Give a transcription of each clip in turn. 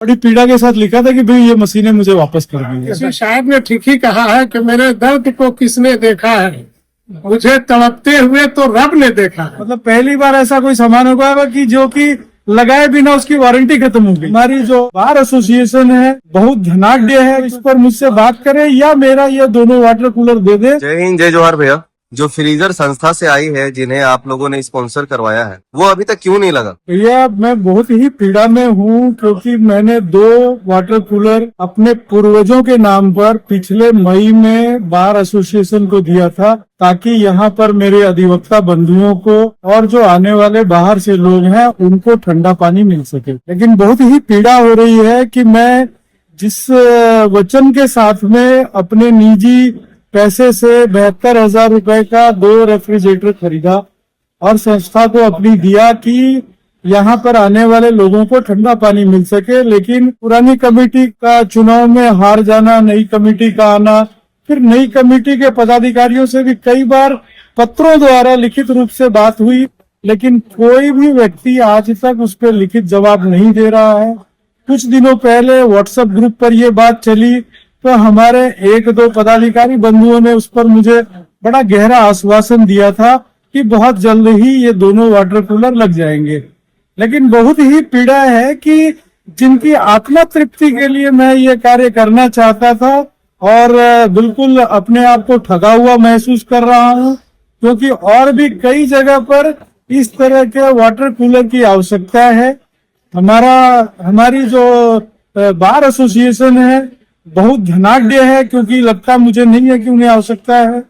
बड़ी पीड़ा के साथ लिखा था कि भाई ये मशीनें मुझे वापस कर दीजिए। किसी शायर ने ठीक ही कहा है कि मेरे दर्द को किसने देखा है, मुझे तड़पते हुए तो रब ने देखा है। मतलब पहली बार ऐसा कोई सामान होगा कि जो कि लगाए बिना उसकी वारंटी खत्म हो गई। हमारी जो बार एसोसिएशन है बहुत धनाढ्य है, इस पर मुझसे बात करें या मेरा ये दोनों वाटर कूलर दे दे। जय हिंद, जय जवाहर भैया। जो फ्रीजर संस्था से आई है जिन्हें आप लोगों ने स्पॉन्सर करवाया है, वो अभी तक क्यों नहीं लगा? भैया मैं बहुत ही पीड़ा में हूँ, क्योंकि मैंने 2 वाटर कूलर अपने पूर्वजों के नाम पर पिछले मई में बार एसोसिएशन को दिया था, ताकि यहाँ पर मेरे अधिवक्ता बंधुओं को और जो आने वाले बाहर से लोग हैं उनको ठंडा पानी मिल सके। लेकिन बहुत ही पीड़ा हो रही है कि मैं जिस वचन के साथ में अपने निजी पैसे से 72,000 रुपए का 2 रेफ्रिजरेटर खरीदा और संस्था को अपनी दिया कि यहाँ पर आने वाले लोगों को ठंडा पानी मिल सके, लेकिन पुरानी कमेटी का चुनाव में हार जाना, नई कमेटी का आना, फिर नई कमेटी के पदाधिकारियों से भी कई बार पत्रों द्वारा लिखित रूप से बात हुई, लेकिन कोई भी व्यक्ति आज तक उस पर लिखित जवाब नहीं दे रहा है। कुछ दिनों पहले व्हाट्सएप ग्रुप पर ये बात चली तो हमारे 1-2 पदाधिकारी बंधुओं ने उस पर मुझे बड़ा गहरा आश्वासन दिया था कि बहुत जल्द ही ये दोनों वाटर कूलर लग जाएंगे। लेकिन बहुत ही पीड़ा है कि जिनकी आत्मा तृप्ति के लिए मैं ये कार्य करना चाहता था और बिल्कुल अपने आप को ठगा हुआ महसूस कर रहा हूँ, क्योंकि और भी कई जगह पर इस तरह के वाटर कूलर की आवश्यकता है। हमारी जो बार एसोसिएशन है बहुत धनाढ्य है, क्योंकि लगता मुझे नहीं है कि उन्हें आवश्यकता है।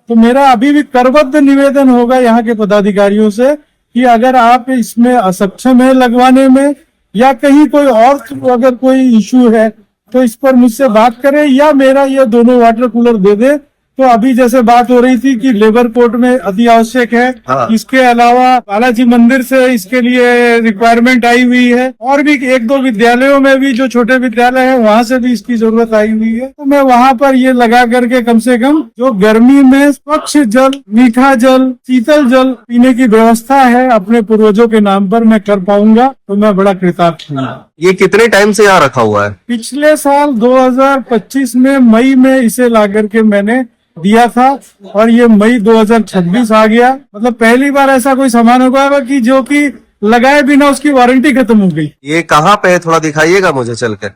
तो मेरा अभी भी करबद्ध निवेदन होगा यहाँ के पदाधिकारियों से कि अगर आप इसमें असक्षम है लगवाने में या कहीं कोई और अगर कोई इश्यू है तो इस पर मुझसे बात करें या मेरा ये दोनों वाटर कूलर दे दे। तो अभी जैसे बात हो रही थी कि लेबर कोर्ट में अति आवश्यक है, इसके अलावा बालाजी मंदिर से इसके लिए रिक्वायरमेंट आई हुई है और भी 1-2 विद्यालयों में भी जो छोटे विद्यालय है वहाँ से भी इसकी जरूरत आई हुई है। तो मैं वहाँ पर ये लगा करके कम से कम जो गर्मी में स्वच्छ जल, मीठा जल, शीतल जल पीने की व्यवस्था है अपने पूर्वजों के नाम पर मैं कर पाऊंगा तो मैं बड़ा कृतार्थ हूँ। ये कितने टाइम से यहाँ रखा हुआ है? पिछले साल 2025 में मई में इसे ला करके मैंने दिया था और ये मई 2026 आ गया। मतलब पहली बार ऐसा कोई सामान होगा कि जो कि लगाए बिना उसकी वारंटी खत्म हो गई। ये कहाँ पे है, थोड़ा दिखाइएगा मुझे चलकर।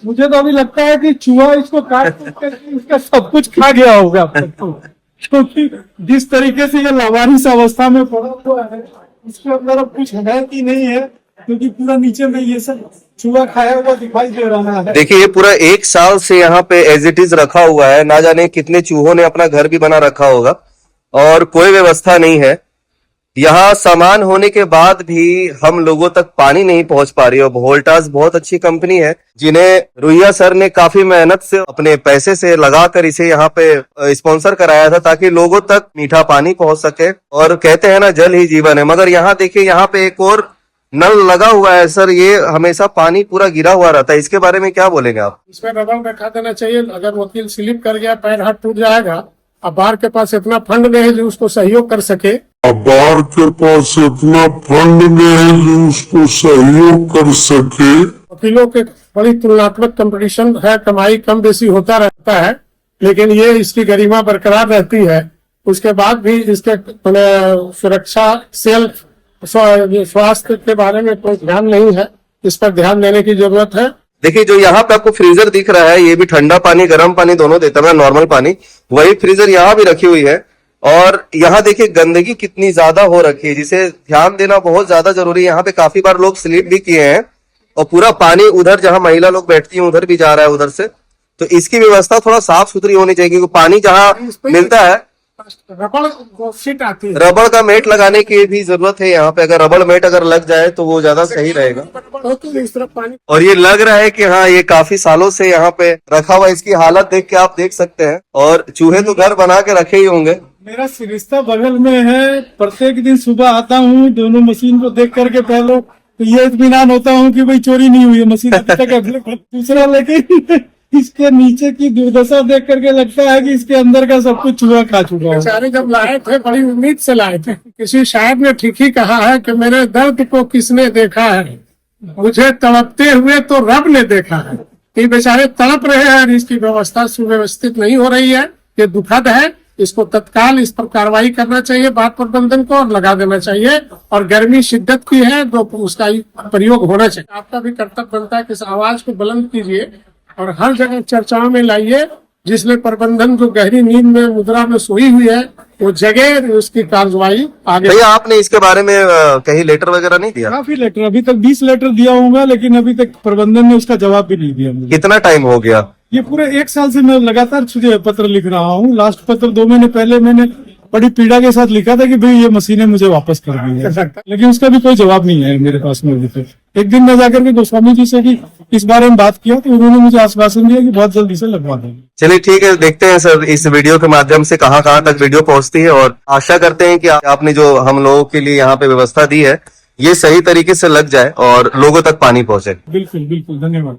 मुझे तो अभी लगता है कि चूहा इसको काट करके इसका सब कुछ खा गया होगा, क्योंकि जिस तरीके से ये लावारिस अवस्था में पड़ा हुआ है इसके अंदर अब कुछ है कि नहीं है, क्योंकि पूरा नीचे में ये सब चूहा खाया हुआ दिखाई दे रहा है। देखिए ये पूरा 1 साल से यहाँ पे एज इट इज रखा हुआ है, ना जाने कितने चूहों ने अपना घर भी बना रखा होगा और कोई व्यवस्था नहीं है। यहाँ सामान होने के बाद भी हम लोगों तक पानी नहीं पहुंच पा रही है। वोल्टास बहुत अच्छी कंपनी है जिन्हें रुइया सर ने काफी मेहनत से अपने पैसे से लगाकर इसे यहाँ पे स्पॉन्सर कराया था ताकि लोगों तक मीठा पानी पहुंच सके। और कहते हैं ना जल ही जीवन है, मगर यहाँ देखिए यहाँ पे एक और नल लगा हुआ है सर, ये हमेशा पानी पूरा गिरा हुआ रहता है, इसके बारे में क्या बोलेंगे आप? इसमें रबड़ रखा देना चाहिए, अगर वकील स्लिप कर गया पैर हाथ टूट जाएगा। अब बार के पास इतना फंड नहीं है जो उसको सहयोग कर सके, बार के पास इतना फंड नहीं है जो उसको सहयोग कर सके। वकीलों के बड़ी तुलनात्मक कंपटीशन है, कमाई कम बेसी होता रहता है, लेकिन ये इसकी गरिमा बरकरार रहती है। उसके बाद भी इसके सुरक्षा, सेल्फ स्वास्थ्य के बारे में कोई ध्यान नहीं है, इस पर ध्यान देने की जरूरत है। देखिए जो यहाँ पे आपको फ्रीजर दिख रहा है ये भी ठंडा पानी गर्म पानी दोनों देता है, नॉर्मल पानी, वही फ्रीजर यहाँ भी रखी हुई है। और यहाँ देखिए गंदगी कितनी ज्यादा हो रखी है जिसे ध्यान देना बहुत ज्यादा जरूरी है। यहाँ पे काफी बार लोग स्लिप भी किए हैं और पूरा पानी उधर जहाँ महिला लोग बैठती हैं उधर भी जा रहा है उधर से। तो इसकी व्यवस्था थोड़ा साफ सुथरी होनी चाहिए, क्योंकि पानी जहाँ मिलता है रबड़ सीट आती है, रबड़ का मेट लगाने की भी जरूरत है यहाँ पे। अगर रबड़ मेट अगर लग जाए तो वो ज्यादा सही रहेगा। इस तरफ पानी, और और ये लग रहा है कि हाँ ये काफी सालों से यहाँ पे रखा हुआ, इसकी हालत देख के आप देख सकते हैं। और चूहे तो घर बना के रखे ही होंगे। मेरा सिरिश्ता बगल में है, प्रत्येक दिन सुबह आता हूँ, दोनों मशीन को देख करके पहले तो ये इत्मीनान होता हूँ कि भाई चोरी नहीं हुई है, मशीन अभी तक अवेलेबल। दूसरा लेकिन इसके नीचे की दुर्दशा देख करके लगता है कि इसके अंदर का सब कुछ चूहा खा चुका है। बेचारे जब लाए थे बड़ी उम्मीद से लाए थे। किसी शायर ने ठीक ही कहा है कि मेरे दर्द को किसने देखा है, मुझे तड़पते हुए तो रब ने देखा है। ये बेचारे तड़प रहे हैं और इसकी व्यवस्था सुव्यवस्थित नहीं हो रही है। ये दुखद है। इसको तत्काल इस पर कार्रवाई करना चाहिए बाढ़ प्रबंधन को, और लगा देना चाहिए। और गर्मी शिद्दत की है तो उसका प्रयोग होना चाहिए। आपका भी कर्तव्य बनता है कि इस आवाज को बुलंद कीजिए और हर जगह चर्चाओं में लाइए, जिसमें प्रबंधन जो गहरी नींद में मुद्रा में सोई हुई है वो जगह उसकी कार्रवाई आगे। भैया आपने इसके बारे में कहीं लेटर वगैरह नहीं दिया? काफी लेटर, अभी तक 20 लेटर दिया होगा, लेकिन अभी तक प्रबंधन ने उसका जवाब भी नहीं दिया मुझे। कितना टाइम हो गया? ये पूरे 1 साल से मैं लगातार पत्र लिख रहा हूँ। लास्ट पत्र 2 महीने पहले मैंने बड़ी पीड़ा के साथ लिखा था कि भाई ये मशीनें मुझे वापस कर दी है, लेकिन उसका भी कोई जवाब नहीं है मेरे पास में अभी तक। एक दिन मैं जाकर के गोस्वामी जी से भी इस बारे में बात किया तो उन्होंने मुझे आश्वासन दिया कि बहुत जल्दी से लगवा देंगे। चलिए ठीक है, देखते हैं सर इस वीडियो के माध्यम से कहाँ कहाँ तक वीडियो पहुंचती है, और आशा करते हैं कि आपने जो हम लोगों के लिए यहाँ पे व्यवस्था दी है ये सही तरीके से लग जाए और लोगों तक पानी पहुंचे। बिल्कुल बिल्कुल, धन्यवाद।